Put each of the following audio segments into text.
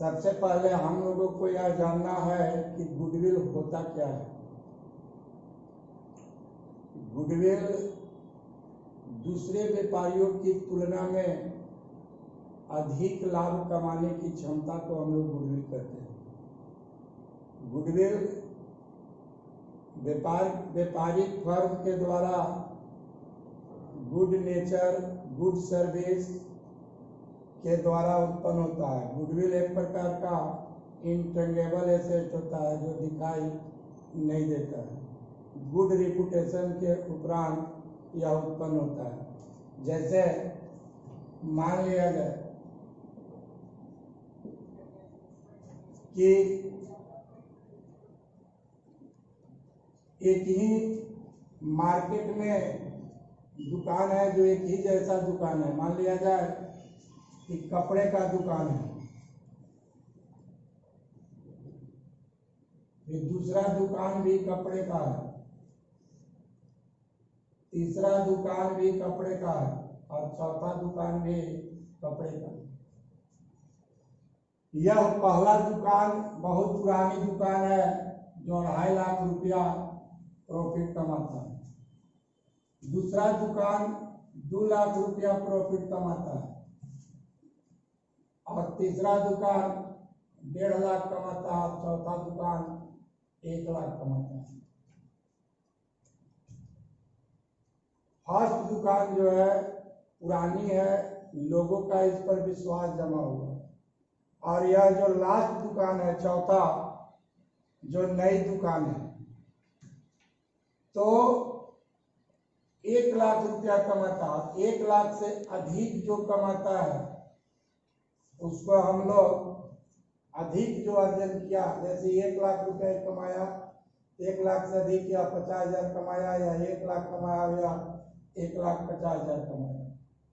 सबसे पहले हम लोगों को यह जानना है कि गुडविल होता क्या है। गुडविल दूसरे व्यापारियों की तुलना में अधिक लाभ कमाने की क्षमता को हम लोग गुडविल कहते हैं। गुडविल व्यापारिक फर्म के द्वारा गुड नेचर, गुड सर्विस के द्वारा उत्पन्न होता है। गुडविल एक प्रकार का इंटेंजिबल एसेट होता है जो दिखाई नहीं देता है। गुड रिपुटेशन के उपरांत यह उत्पन्न होता है। जैसे मान लिया जाए कि एक ही मार्केट में दुकान है जो एक ही जैसा दुकान है। मान लिया जाए कि कपड़े का दुकान है, फिर दूसरा दुकान भी कपड़े का है, तीसरा दुकान भी कपड़े का है और चौथा दुकान भी कपड़े का है। यह पहला दुकान बहुत पुरानी दुकान है जो 2.5 लाख रुपया प्रॉफिट कमाता है। दूसरा दुकान 2 लाख रुपया प्रॉफिट कमाता है और तीसरा दुकान 1.5 लाख कमाता है और चौथा दुकान 1 लाख कमाता है। फर्स्ट दुकान जो है पुरानी है, लोगों का इस पर विश्वास जमा हुआ है। और यह जो लास्ट दुकान है, चौथा जो नई दुकान है, तो 1 लाख रुपया कमाता है। 1 लाख से अधिक जो कमाता है उसको हम लोग अधिक जो अर्जन किया, जैसे 1 लाख रुपया कमाया, 1 लाख से अधिक या 50,000 कमाया या 1 लाख कमाया या 1,50,000 कमाया,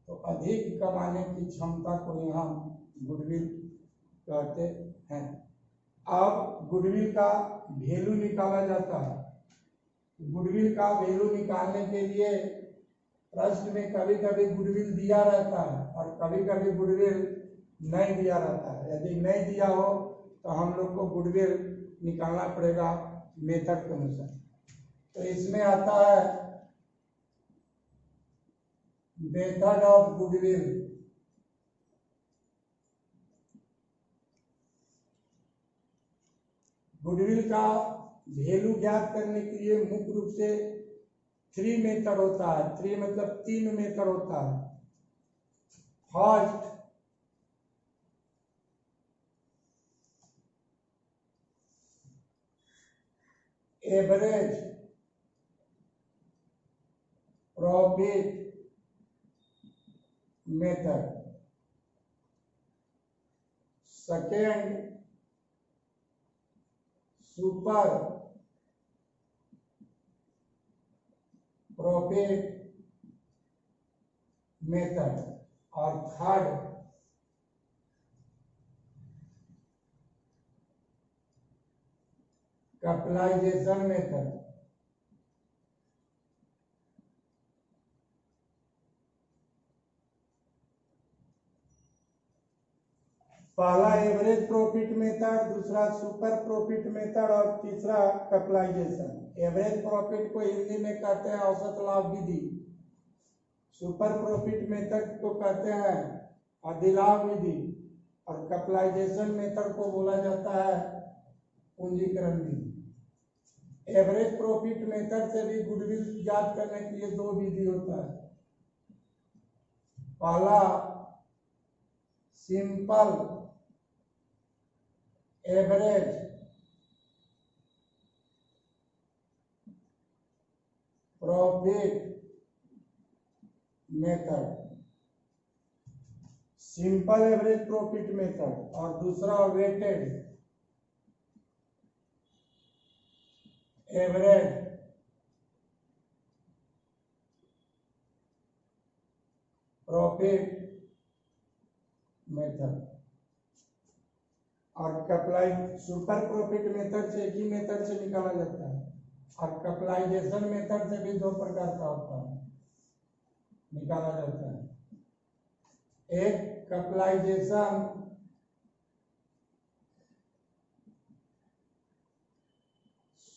तो अधिक कमाने की क्षमता को यहाँ गुडविल कहते हैं। अब गुडविल का वैल्यू निकाला जाता है। गुडविल का वैल्यू निकालने के लिए प्रश्न में कभी कभी गुडविल दिया रहता है और कभी कभी गुडविल नहीं दिया रहता है। यदि नहीं दिया हो तो हम लोग को गुडविल निकालना पड़ेगा मेथड के अनुसार। तो इसमें आता है मेथड ऑफ गुडविल। गुडविल का वैल्यू ज्ञात करने के लिए मुख्य रूप से 3 मेथड होता है। 3 मतलब 3 मेथड होता है। First, average profit method. Second, super profit method. और थर्ड, कैपिटलाइजेशन मेथड। पहला एवरेज प्रॉफिट मेथड, दूसरा सुपर प्रॉफिट मेथड और तीसरा कैपिटलाइजेशन। एवरेज प्रॉफिट को हिंदी में कहते हैं औसत लाभ विधि। सुपर प्रॉफिट मेथड को कहते हैं अधिलाभ विधि और कैपिटलाइजेशन मेथड को बोला जाता है पूंजीकरण विधि। एवरेज प्रॉफिट मेथड से भी गुडविल ज्ञात करने के लिए 2 विधि होता है। पहला simple average profit method, simple average profit method, और दूसरा वेटेड एवरेज प्रॉफिट मेथड। और सुपर प्रॉफिट मेथड से एक ही मेथड से निकाला जाता है और कैपिटलाइजेशन मेथड से भी 2 प्रकार का होता है, निकाला जाता है। एक कैपिटलाइजेशन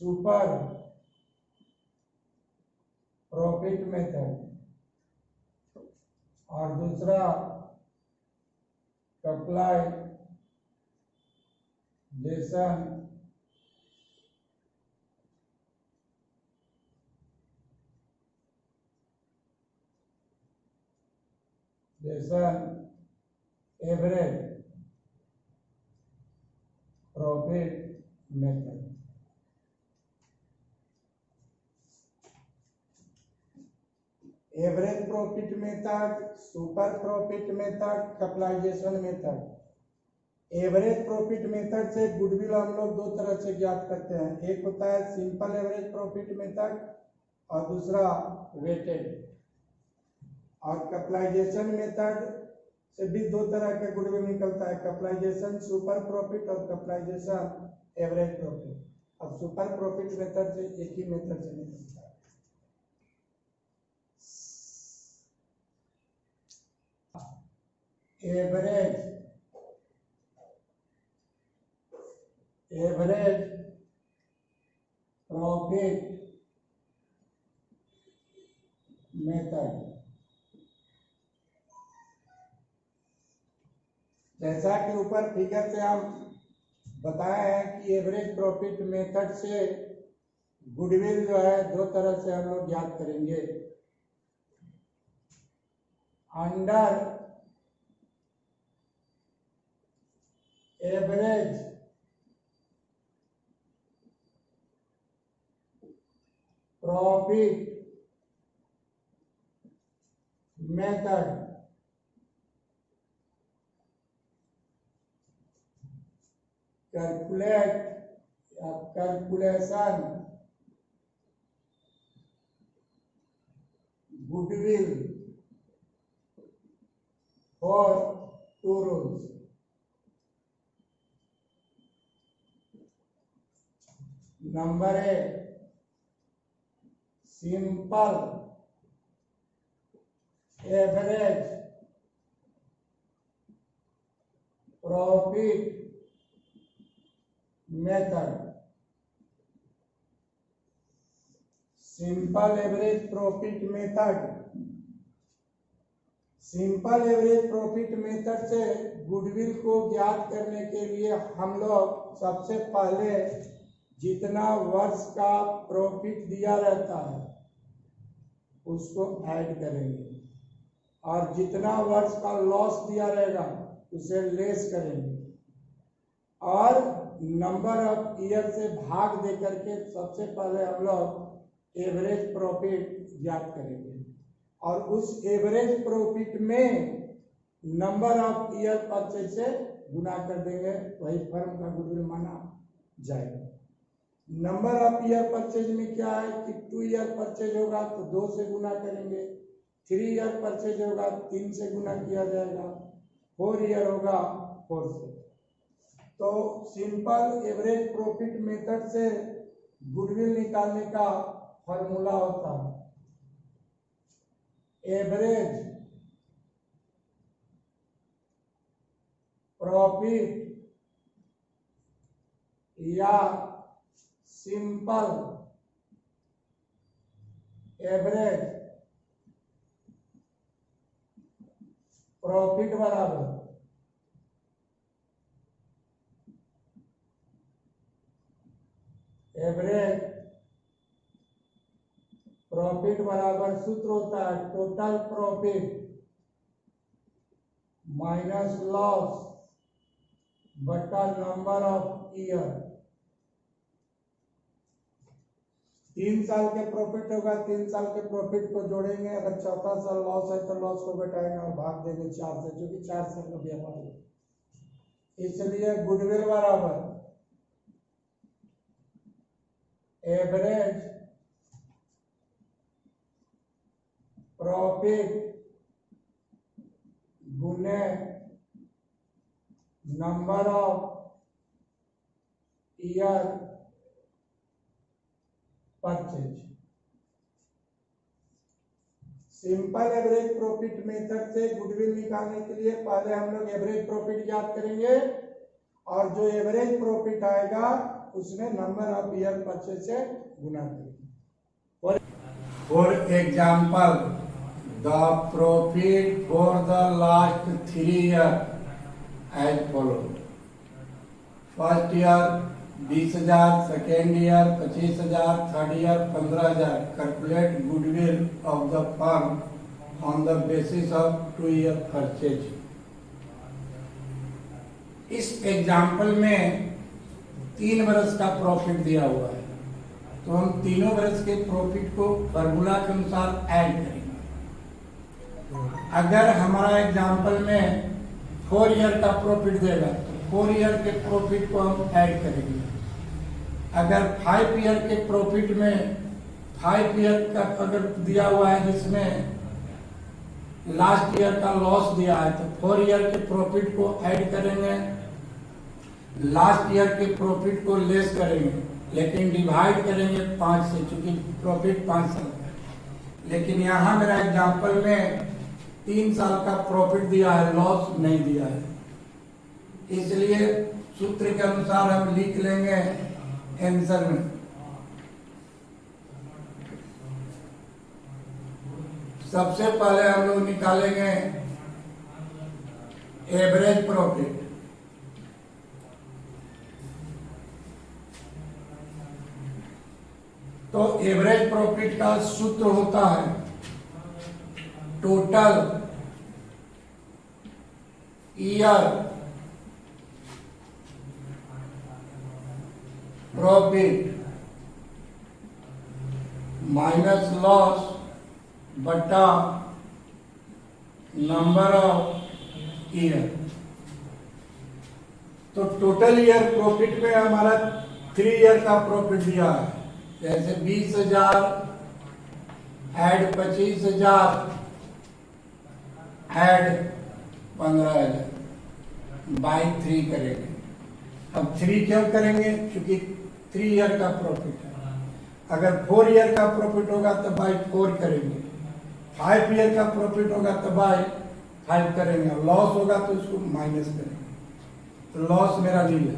सुपर प्रॉफिट मेथड और दूसरा capitalization average profit method. Average profit method, super profit method, capitalization method. Average profit method से गुडविल हम लोग दो तरह से ज्ञात करते हैं, एक होता है सिंपल एवरेज प्रॉफिट मेथड और दूसरा वेटेड। और कैपिटलाइजेशन मेथड से भी दो तरह के गुडविल निकलता है, कैपिटलाइजेशन सुपर प्रॉफिट और कैपिटलाइजेशन एवरेज प्रॉफिट। अब सुपर प्रॉफिट मेथड से एक ही मेथड से निकलता है। एवरेज प्रॉफिट मेथड, जैसा कि ऊपर फिगर से हम बताए हैं कि एवरेज प्रॉफिट मेथड से गुडविल जो है दो तरह से हम लोग ज्ञात करेंगे। Under average profit method calculation goodwill for two rules. Number A, simple average profit method. Simple average profit method, simple average profit method से गुडविल को ज्ञात करने के लिए हम लोग सबसे पहले जितना वर्ष का प्रॉफिट दिया रहता है उसको ऐड करेंगे और जितना वर्ष का लॉस दिया रहेगा उसे लेस करेंगे और नंबर ऑफ ईयर से भाग दे करके सबसे पहले हम लोग एवरेज प्रॉफिट ज्ञात करेंगे और उस एवरेज प्रॉफिट में नंबर ऑफ ईयर परचेज से गुना कर देंगे, वही फर्म का गुडविल माना जाएगा। नंबर ऑफ ईयर परचेज में क्या है कि 2 ईयर परचेज होगा तो 2 से गुना करेंगे, 3 ईयर परचेज होगा 3 से गुना किया जाएगा, 4 ईयर होगा 4 से। तो सिंपल एवरेज प्रॉफिट मेथड से गुडविल निकालने का फॉर्मूला होता है एवरेज प्रॉफिट या सिंपल एवरेज प्रॉफिट बराबर एवरेज प्रॉफिट बराबर सूत्र होता है टोटल प्रॉफिट माइनस लॉस बटा नंबर ऑफ ईयर। 3 साल के प्रॉफिट होगा, 3 साल के प्रॉफिट को जोड़ेंगे, अगर चौथा साल लॉस है तो लॉस को घटाएंगे और भाग देंगे 4 से, क्योंकि 4 साल का व्यापार है। इसलिए गुडविल बराबर एवरेज प्रॉफिट गुने number of year purchase. Simple average profit method से गुडविल निकालने के लिए पहले हम लोग एवरेज प्रॉफिट ज्ञात करेंगे और जो एवरेज प्रॉफिट आएगा उसमें नंबर ऑफ ईयर परचेज से गुना करेंगे। For example, the profit for the last 3 years as follows. First year 20,000, second year 25,000, third year 15,000. Calculate goodwill of the firm on the basis of 2-year purchase. इस example में 3 वर्ष का profit दिया हुआ है, तो हम तीनों वर्ष के प्रॉफिट को फॉर्मूला के अनुसार ऐड करेंगे। अगर हमारा एग्जाम्पल में 4 ईयर का प्रॉफिट देगा तो 4 ईयर के प्रॉफिट को हम ऐड करेंगे। अगर 5 ईयर के प्रॉफिट में 5 ईयर का अगर दिया हुआ है जिसमें लास्ट ईयर का लॉस दिया है तो 4 ईयर के प्रॉफिट को ऐड करेंगे, लास्ट ईयर के प्रॉफिट को लेस करेंगे, लेकिन डिवाइड करेंगे 5 से, चूंकि प्रॉफिट 5 साल का है। लेकिन यहाँ मेरा एग्जाम्पल में 3 साल का प्रॉफिट दिया है, लॉस नहीं दिया है, इसलिए सूत्र के अनुसार हम लिख लेंगे आंसर में। सबसे पहले हम लोग निकालेंगे एवरेज प्रॉफिट। तो एवरेज प्रॉफिट का सूत्र होता है total year profit minus loss बटा नंबर ऑफ ईयर। तो टोटल ईयर प्रॉफिट में हमारा 3 ईयर का प्रॉफिट दिया है, जैसे 20,000 ऐड 25,000 ऐड 15,000 बाई 3 करेंगे। अब 3 क्यों करेंगे? क्योंकि 3 ईयर का प्रॉफिट है। अगर 4 ईयर का प्रॉफिट होगा तो बाई 4 करेंगे, 5 ईयर का प्रॉफिट होगा तो बाई 5 करेंगे, लॉस होगा तो उसको माइनस करेंगे। तो लॉस मेरा नहीं है,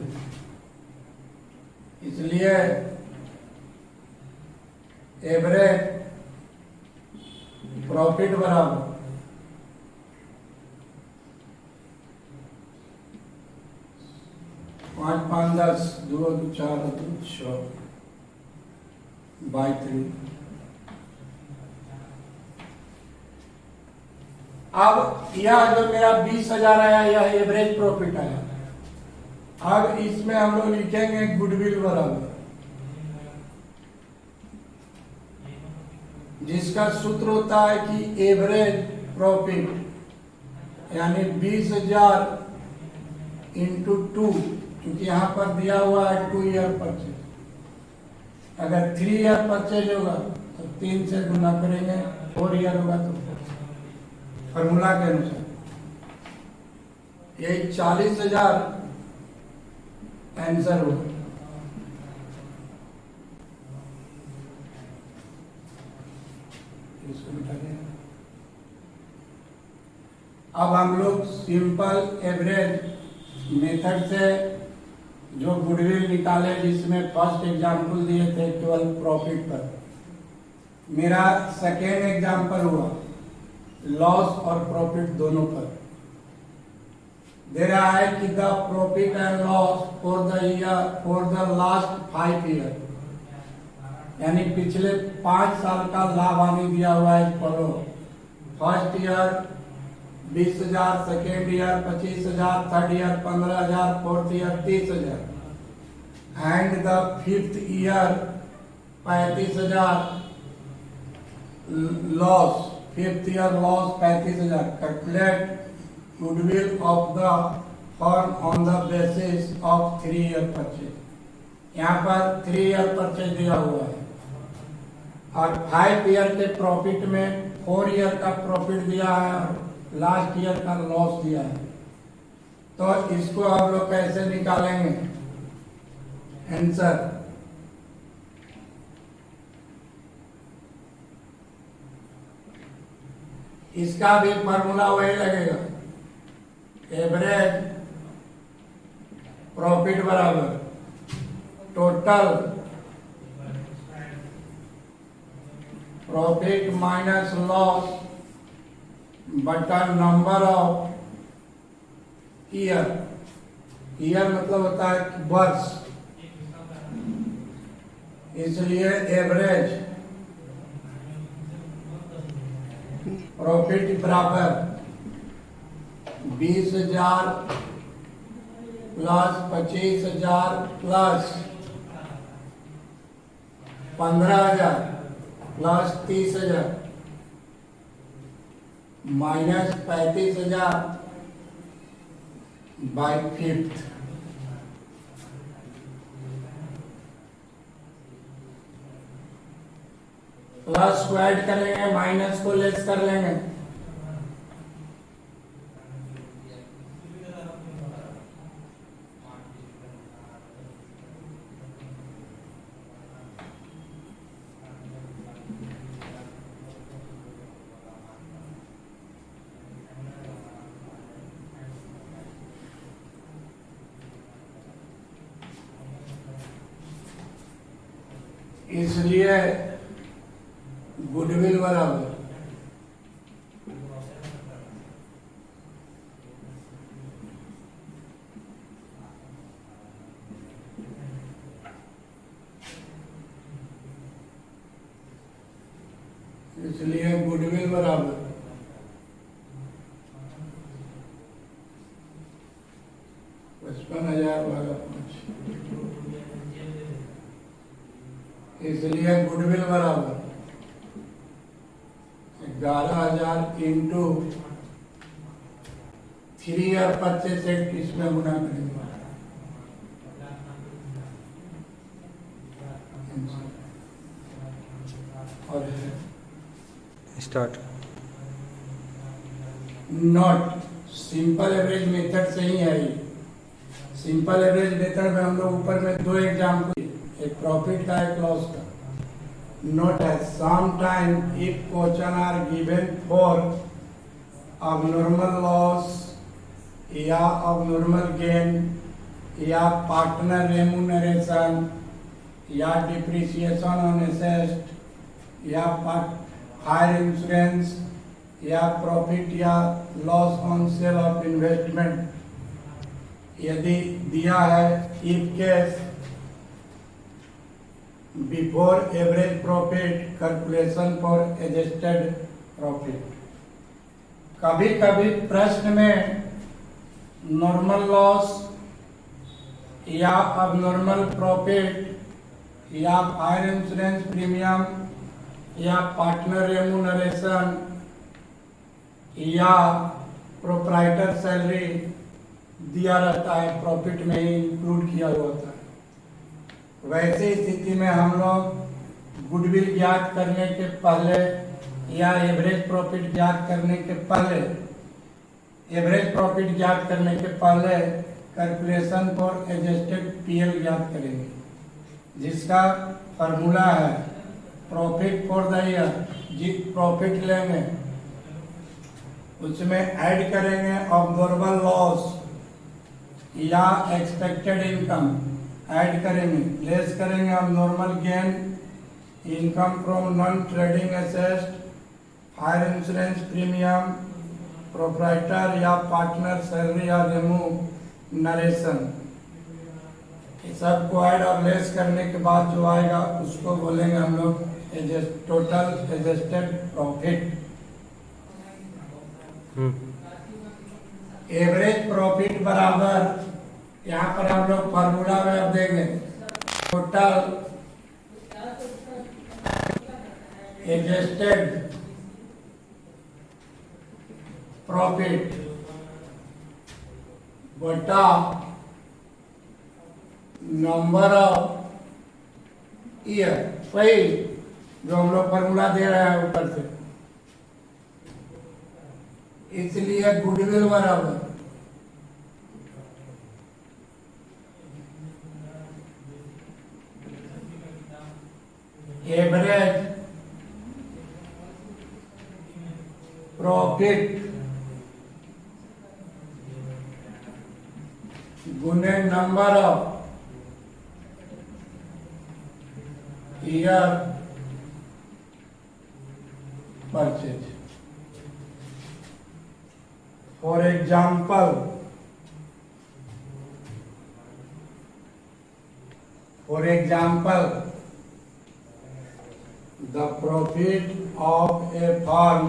इसलिए एवरेज प्रॉफिट बराबर 5 5 10 2 2 4 2 6 बाई 3। अब यह जो मेरा 20,000 आया, यह एवरेज प्रॉफिट आया। अब इसमें हम लोग लिखेंगे गुडविल बराबर, जिसका सूत्र होता है कि एवरेज प्रॉफिट यानी 20,000 इंटू 2, क्योंकि यहाँ पर दिया हुआ है 2 ईयर परचेज। अगर 3 ईयर परचेज होगा तो 3 से गुना करेंगे, 4 ईयर होगा तो 4। फॉर्मूला के अनुसार ये 40,000 आंसर होगा। इसको मिटा दें। अब हम लोग सिंपल एवरेज मेथड से जो गुडविल निकाले, जिसमें फर्स्ट एग्जाम्पल दिए थे केवल प्रॉफिट पर, मेरा सेकेंड एग्जाम्पल हुआ लॉस और प्रॉफिट दोनों पर। दे रहा है कि the profit and loss for the year for the last 5 year, यानी पिछले 5 साल का लाभ हानि दिया हुआ है। Follow first year 20,000, second year 25,000, third year 15,000, fourth year 30,000 and the fifth year 35,000 loss, fifth year loss 35,000। Calculate goodwill of the firm on the basis of 3 year purchase. यहाँ पर 3 ईयर परचेज दिया हुआ है और 5 ईयर के profit में 4 year का profit दिया है और लास्ट ईयर का लॉस दिया है। तो इसको हम लोग कैसे निकालेंगे आंसर? इसका भी फॉर्मूला वही लगेगा, एवरेज प्रॉफिट बराबर टोटल प्रॉफिट माइनस लॉस बटा नंबर ऑफ ईयर। ईयर मतलब होता है वर्ष, इसलिए एवरेज प्रॉफिट बराबर 20,000 plus 25,000 plus 15,000 plus 30,000 minus 35,000 by fifth. Plus को ऐड करेंगे, माइनस को लेस कर लेंगे। इसलिए गुडविल बराबर इसलिए गुडविल बराबर 55,000 भागा 5, इसलिए गुडविल बराबर 11,000 इंटू 3 ईयर परचेस एक्ट, इसमें गुना करेंगे। और start. Not simple average method से ही है ये। सिंपल एवरेज मेथड में हम लोग ऊपर में 2 एग्जाम्पल, एक प्रॉफिट का एक लॉस का। Note as sometime if question are given for abnormal loss या abnormal gain या partner remuneration या depreciation on assets या fire insurance या profit या loss on sale of investment, यदि दिया है if case before average profit calculation for adjusted profit. कभी कभी प्रश्न में नॉर्मल लॉस या अबनॉर्मल प्रॉफिट या फायर इंश्योरेंस प्रीमियम या पार्टनर रेमुनरेशन या प्रोप्राइटर सैलरी दिया रहता है, प्रॉफिट में ही इंक्लूड किया हुआ होता है। वैसे स्थिति में हम लोग गुडविल ज्ञात करने के पहले या एवरेज प्रॉफिट ज्ञात करने के पहले, एवरेज प्रॉफिट ज्ञात करने के पहले कैलकुलेशन फॉर एडजस्टेड पीएल ज्ञात करेंगे, जिसका फॉर्मूला है प्रॉफिट फॉर द ईयर। जिस प्रॉफिट लेंगे उसमें ऐड करेंगे अबनॉर्मल लॉस या एक्सपेक्टेड इनकम ऐड करेंगे, लेस करेंगे अब normal gain, income from non trading assets, fire insurance premium, proprietor या पार्टनर सैलरी या रेमुनरेशन। सबको ऐड और लेस करने के बाद जो आएगा उसको बोलेंगे हम लोग total adjusted profit. Average profit बराबर, यहाँ पर हम लोग फार्मूला में अब देंगे टोटल एडजस्टेड प्रॉफिट बटा नंबर ऑफ ईयर। वही जो हम लोग फार्मूला दे रहे हैं ऊपर से, इसलिए गुडविल बराबर एवरेज प्रॉफिट गुने number of year purchase. For example, the profit of a firm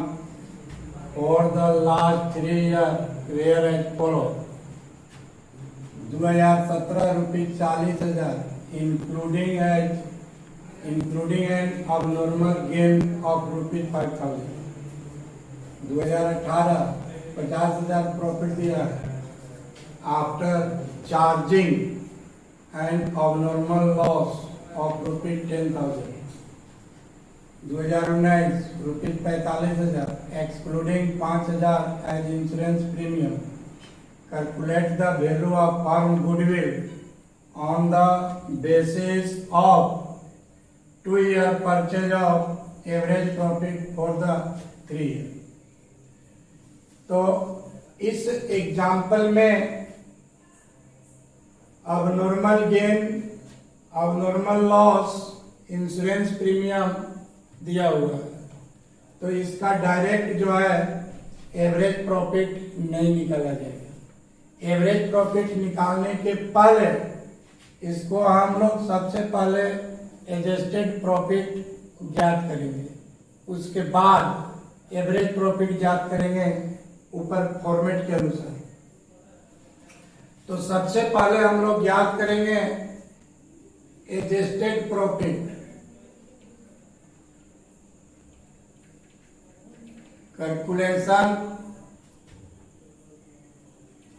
for the last 3 years were as follows: 2017 रुपये 40,000, including an abnormal gain of rupees 5,000। 2018 50,000 profit दिया after charging and abnormal loss of rupees 10,000। 2019 rupees 45,000, excluding 5,000 as insurance premium. Calculate the value of firm goodwill on the basis of 2 year purchase of average profit for the 3 year। तो इस example में abnormal gain, abnormal loss, insurance premium दिया हुआ है, तो इसका direct जो है एवरेज प्रॉफिट नहीं निकाला जाएगा। एवरेज प्रॉफिट निकालने के पहले इसको हम लोग सबसे पहले एडजस्टेड प्रॉफिट ज्ञात करेंगे, उसके बाद एवरेज प्रॉफिट ज्ञात करेंगे ऊपर फॉर्मेट के अनुसार। तो सबसे पहले हम लोग ज्ञात करेंगे adjusted profit. Calculation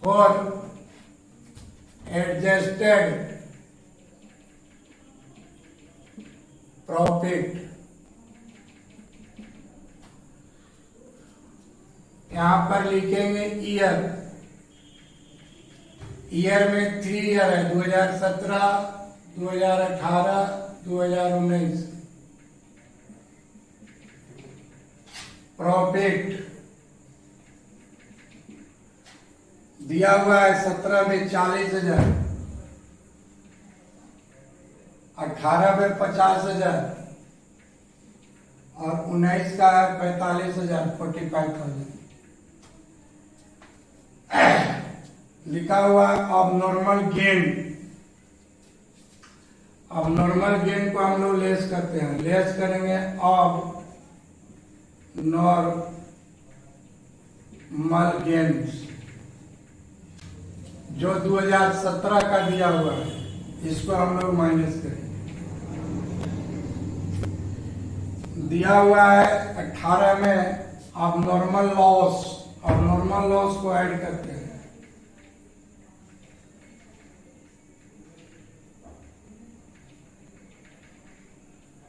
for adjusted profit. यहां पर लिखेंगे ईयर में 3 ईयर है, 2017, 2018, 2019। प्रॉफिट दिया हुआ है 17 में 40,000, 18 में 50,000 और 19 का है 45,000, 45,000। लिखा हुआ अबनॉर्मल गेन। अबनॉर्मल गेन को हम लोग लेस करते हैं, लेस करेंगे अब नॉर्मल गेन्स जो 2017 का दिया हुआ है, इसको हम लोग माइनस करेंगे। दिया हुआ है 18 में अबनॉर्मल लॉस, अबनॉर्मल लॉस को ऐड करते हैं।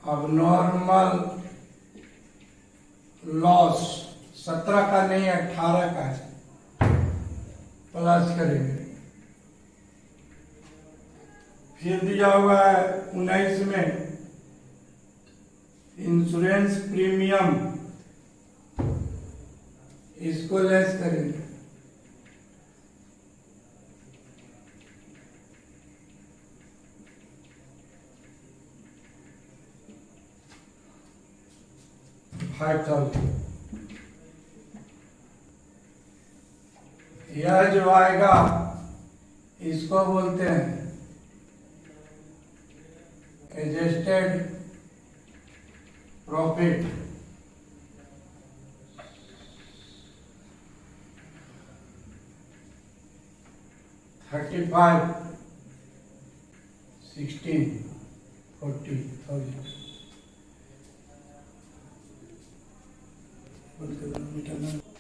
अबनॉर्मल लॉस 17 का नहीं 18 का है, प्लस करेंगे। फिर दिया हुआ है 19 में इंश्योरेंस प्रीमियम, इसको लेस करेंगे। यह जो आएगा इसको बोलते हैं एडजस्टेड प्रॉफिट। $35, $16, $40,000।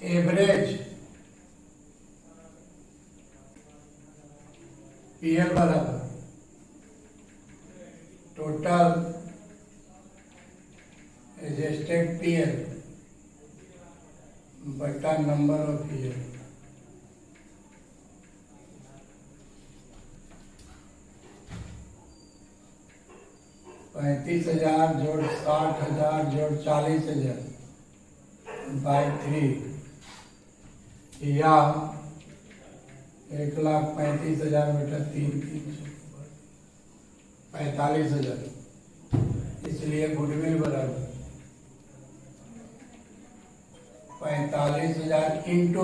एवरेज पीएल बराबर टोटल एडजस्टेड पीएल बटा नंबर ऑफ ईयर। $35,000 जोड़ 60,000 जोड़ 40,000 बाई 3 या 1,35,000 बटा 3, 45,000। इसे इसलिए गुडविल बराबर 45,000 इंटू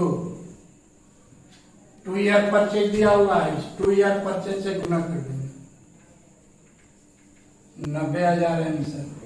2 ईयर परचेज दिया हुआ है, 2 ईयर परचेज से गुना कर देंगे 90,000 आंसर।